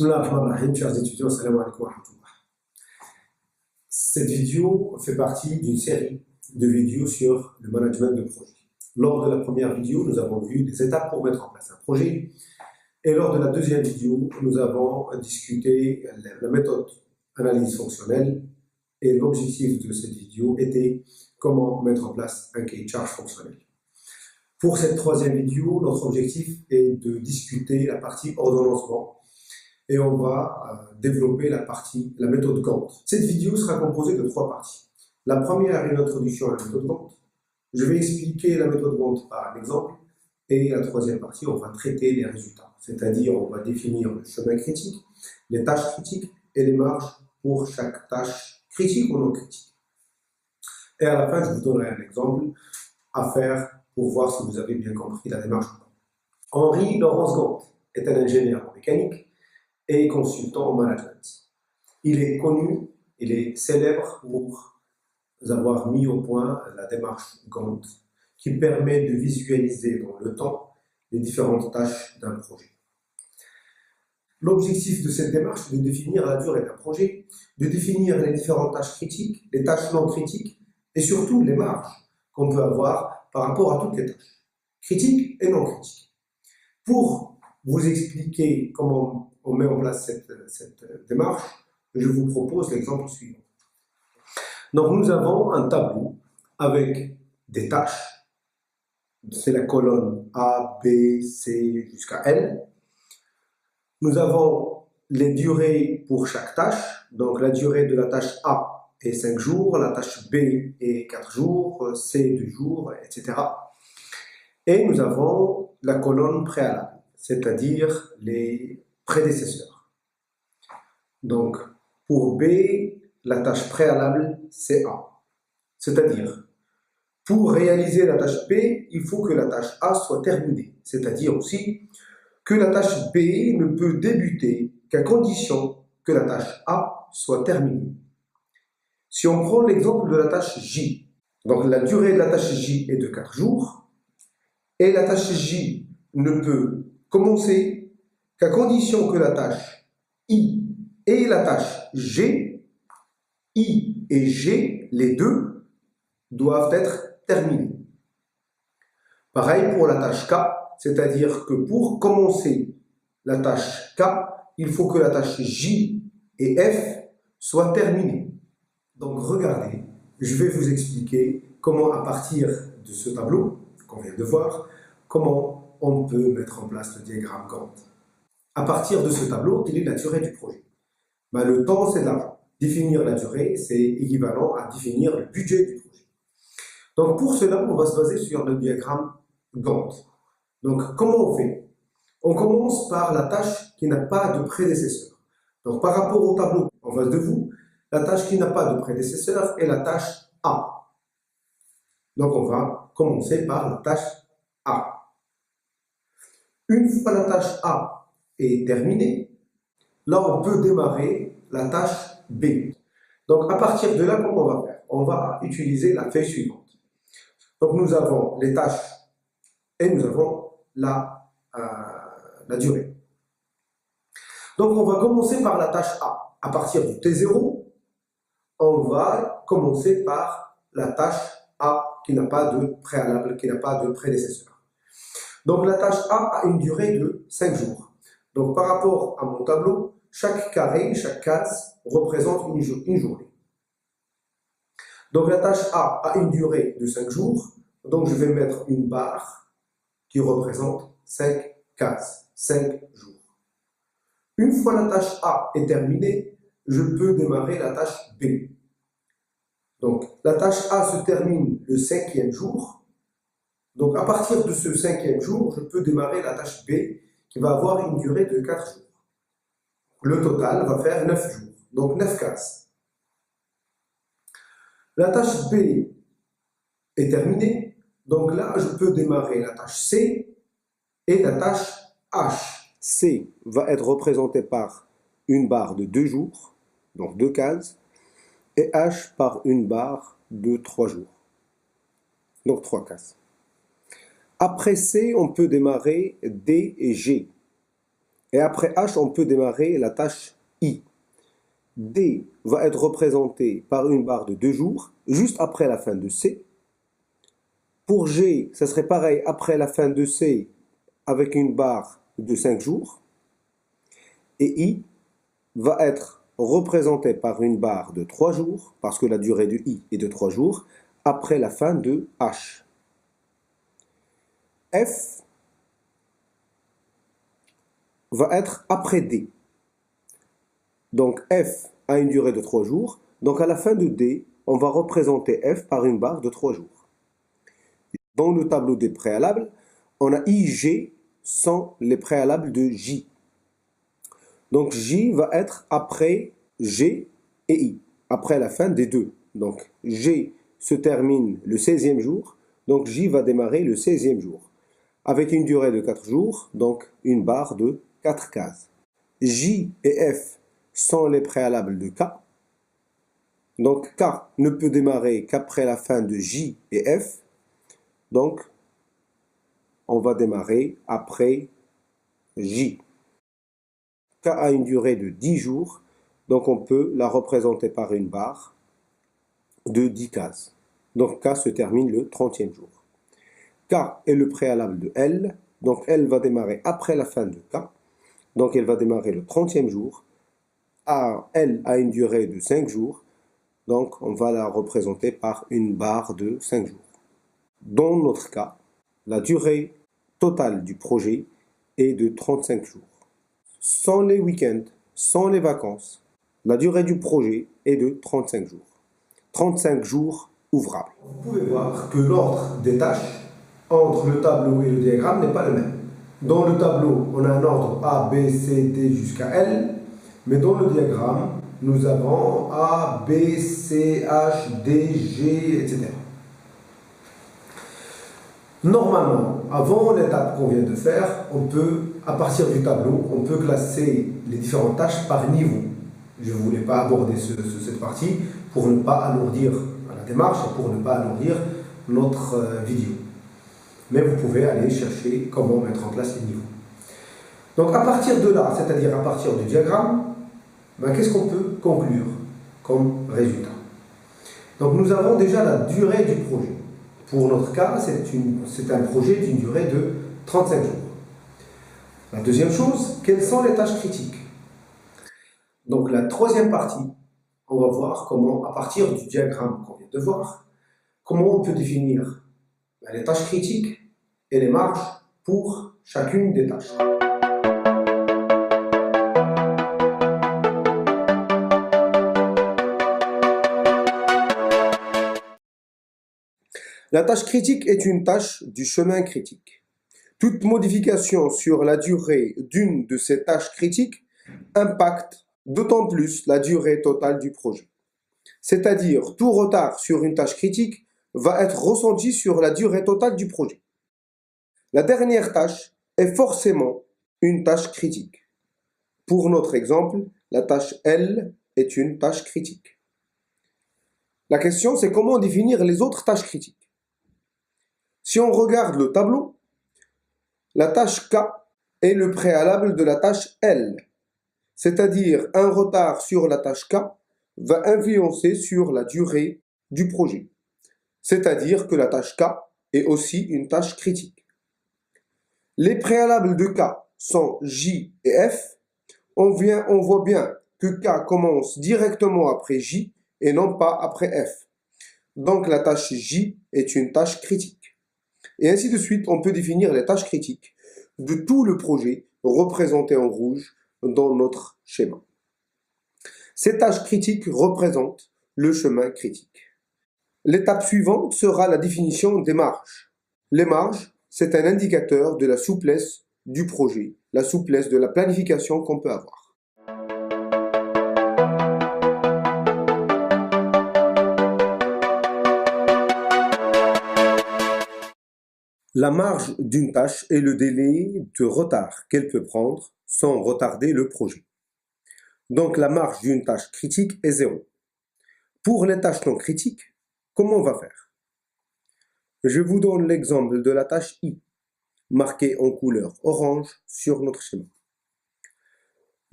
Bismillah ar-Rahman ar-Rahim, chers étudiants, salam alaikum wa rahmatullah. Cette vidéo fait partie d'une série de vidéos sur le management de projet. Lors de la première vidéo, nous avons vu les étapes pour mettre en place un projet. Et lors de la deuxième vidéo, nous avons discuté la méthode analyse fonctionnelle. Et l'objectif de cette vidéo était comment mettre en place un cahier de charge fonctionnel. Pour cette troisième vidéo, notre objectif est de discuter la partie ordonnancement. Et on va développer la méthode Gantt. Cette vidéo sera composée de trois parties. La première est une introduction à la méthode Gantt. Je vais expliquer la méthode Gantt par un exemple. Et la troisième partie, on va traiter les résultats. C'est-à-dire, on va définir le chemin critique, les tâches critiques et les marges pour chaque tâche critique ou non critique. Et à la fin, je vous donnerai un exemple à faire pour voir si vous avez bien compris la démarche. Henri Laurence Gantt est un ingénieur en mécanique et consultant en management. Il est connu, il est célèbre pour avoir mis au point la démarche Gantt qui permet de visualiser dans le temps les différentes tâches d'un projet. L'objectif de cette démarche est de définir la durée d'un projet, de définir les différentes tâches critiques, les tâches non critiques et surtout les marges qu'on peut avoir par rapport à toutes les tâches, critiques et non critiques. Pour vous expliquer comment on met en place cette démarche, je vous propose l'exemple suivant. Donc nous avons un tableau avec des tâches, c'est la colonne A, B, C jusqu'à L. Nous avons les durées pour chaque tâche, donc la durée de la tâche A est 5 jours, la tâche B est 4 jours, C 2 jours, etc. Et nous avons la colonne préalable, c'est-à-dire les prédécesseurs. Donc, pour B, la tâche préalable, c'est A. C'est-à-dire, pour réaliser la tâche B, il faut que la tâche A soit terminée. C'est-à-dire aussi que la tâche B ne peut débuter qu'à condition que la tâche A soit terminée. Si on prend l'exemple de la tâche J, donc la durée de la tâche J est de 4 jours, et la tâche J ne peut commencer qu'à condition que la tâche I et la tâche G, I et G, les deux, doivent être terminées. Pareil pour la tâche K, c'est-à-dire que pour commencer la tâche K, il faut que la tâche J et F soient terminées. Donc regardez, je vais vous expliquer comment à partir de ce tableau qu'on vient de voir, comment on peut mettre en place le diagramme Gantt. À partir de ce tableau, quelle est la durée du projet? Le temps, c'est de l'argent. Définir la durée, c'est équivalent à définir le budget du projet. Donc pour cela, on va se baser sur le diagramme Gantt. Donc comment on fait? On commence par la tâche qui n'a pas de prédécesseur. Donc par rapport au tableau en face de vous, la tâche qui n'a pas de prédécesseur est la tâche A. Donc on va commencer par la tâche A. Une fois la tâche A est terminée, là on peut démarrer la tâche B. Donc à partir de là, comment on va faire? On va utiliser la feuille suivante. Donc nous avons les tâches et nous avons la durée. Donc on va commencer par la tâche A. À partir du T0, on va commencer par la tâche A qui n'a pas de préalable, qui n'a pas de prédécesseur. Donc la tâche A a une durée de 5 jours. Donc par rapport à mon tableau, chaque carré, chaque case représente une journée. Donc la tâche A a une durée de 5 jours. Donc je vais mettre une barre qui représente 5 cases, 5 jours. Une fois la tâche A est terminée, je peux démarrer la tâche B. Donc la tâche A se termine le 5e jour. Donc à partir de ce 5e jour, je peux démarrer la tâche B qui va avoir une durée de 4 jours. Le total va faire 9 jours, donc 9 cases. La tâche B est terminée, donc là je peux démarrer la tâche C et la tâche H. C va être représentée par une barre de 2 jours, donc 2 cases, et H par une barre de 3 jours, donc 3 cases. Après C, on peut démarrer D et G. Et après H, on peut démarrer la tâche I. D va être représenté par une barre de 2 jours, juste après la fin de C. Pour G, ça serait pareil après la fin de C, avec une barre de 5 jours. Et I va être représenté par une barre de 3 jours, parce que la durée de I est de 3 jours, après la fin de H. F va être après D. Donc F a une durée de 3 jours. Donc à la fin de D, on va représenter F par une barre de 3 jours. Dans le tableau des préalables, on a I, G sans les préalables de J. Donc J va être après G et I, après la fin des deux. Donc G se termine le 16e jour, donc J va démarrer le 16e jour, avec une durée de 4 jours, donc une barre de 4 cases. J et F sont les préalables de K. Donc K ne peut démarrer qu'après la fin de J et F. Donc on va démarrer après J. K a une durée de 10 jours, donc on peut la représenter par une barre de 10 cases. Donc K se termine le 30e jour. K est le préalable de L, donc L va démarrer après la fin de K, donc elle va démarrer le 30e jour. L a une durée de 5 jours, donc on va la représenter par une barre de 5 jours. Dans notre cas, la durée totale du projet est de 35 jours. Sans les week-ends, sans les vacances, la durée du projet est de 35 jours. 35 jours ouvrables. Vous pouvez voir que l'ordre des tâches entre le tableau et le diagramme n'est pas le même. Dans le tableau, on a un ordre A, B, C, D jusqu'à L, mais dans le diagramme, nous avons A, B, C, H, D, G, etc. Normalement, avant l'étape qu'on vient de faire, on peut, à partir du tableau, on peut classer les différentes tâches par niveau. Je ne voulais pas aborder cette partie pour ne pas alourdir la démarche et pour ne pas alourdir notre vidéo. Mais vous pouvez aller chercher comment mettre en place les niveaux. Donc à partir de là, c'est-à-dire à partir du diagramme, qu'est-ce qu'on peut conclure comme résultat? Donc nous avons déjà la durée du projet. Pour notre cas, c'est un projet d'une durée de 35 jours. La deuxième chose, quelles sont les tâches critiques? Donc la troisième partie, on va voir comment, à partir du diagramme qu'on vient de voir, comment on peut définir les tâches critiques et les marges pour chacune des tâches. La tâche critique est une tâche du chemin critique. Toute modification sur la durée d'une de ces tâches critiques impacte d'autant plus la durée totale du projet. C'est-à-dire, tout retard sur une tâche critique va être ressenti sur la durée totale du projet. La dernière tâche est forcément une tâche critique. Pour notre exemple, la tâche L est une tâche critique. La question, c'est comment définir les autres tâches critiques. Si on regarde le tableau, la tâche K est le préalable de la tâche L, c'est-à-dire un retard sur la tâche K va influencer sur la durée du projet, c'est-à-dire que la tâche K est aussi une tâche critique. Les préalables de K sont J et F. On voit bien que K commence directement après J et non pas après F. Donc la tâche J est une tâche critique. Et ainsi de suite, on peut définir les tâches critiques de tout le projet représenté en rouge dans notre schéma. Ces tâches critiques représentent le chemin critique. L'étape suivante sera la définition des marges. Les marges, c'est un indicateur de la souplesse du projet, la souplesse de la planification qu'on peut avoir. La marge d'une tâche est le délai de retard qu'elle peut prendre sans retarder le projet. Donc la marge d'une tâche critique est 0. Pour les tâches non critiques, comment on va faire? Je vous donne l'exemple de la tâche I, marquée en couleur orange sur notre schéma.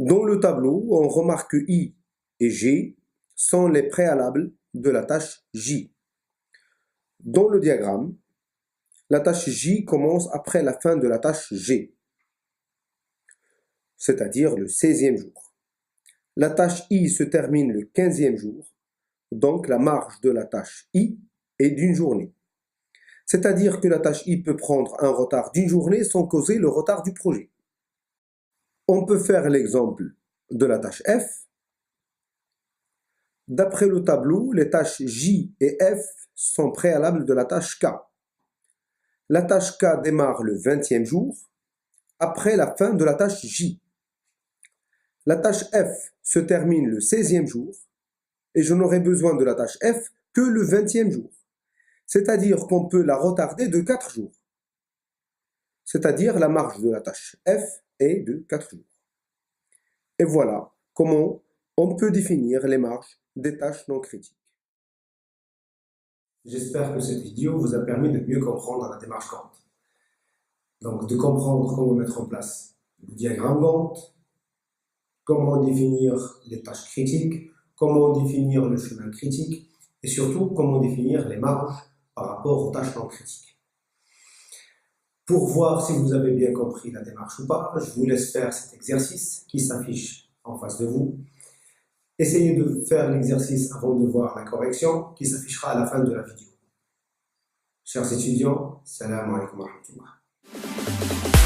Dans le tableau, on remarque que I et G sont les préalables de la tâche J. Dans le diagramme, la tâche J commence après la fin de la tâche G, c'est-à-dire le 16e jour. La tâche I se termine le 15e jour, donc la marge de la tâche I est d'une journée. C'est-à-dire que la tâche I peut prendre un retard d'une journée sans causer le retard du projet. On peut faire l'exemple de la tâche F. D'après le tableau, les tâches J et F sont préalables de la tâche K. La tâche K démarre le 20e jour, après la fin de la tâche J. La tâche F se termine le 16e jour, et je n'aurai besoin de la tâche F que le 20e jour. C'est-à-dire qu'on peut la retarder de 4 jours. C'est-à-dire la marge de la tâche F est de 4 jours. Et voilà comment on peut définir les marges des tâches non critiques. J'espère que cette vidéo vous a permis de mieux comprendre la démarche Gantt. Donc de comprendre comment mettre en place le diagramme Gantt, comment définir les tâches critiques, comment définir le chemin critique et surtout comment définir les marges par rapport aux tâches non critiques. Pour voir si vous avez bien compris la démarche ou pas, je vous laisse faire cet exercice qui s'affiche en face de vous. Essayez de faire l'exercice avant de voir la correction qui s'affichera à la fin de la vidéo. Chers étudiants, salam alaikum wa rahmatullah.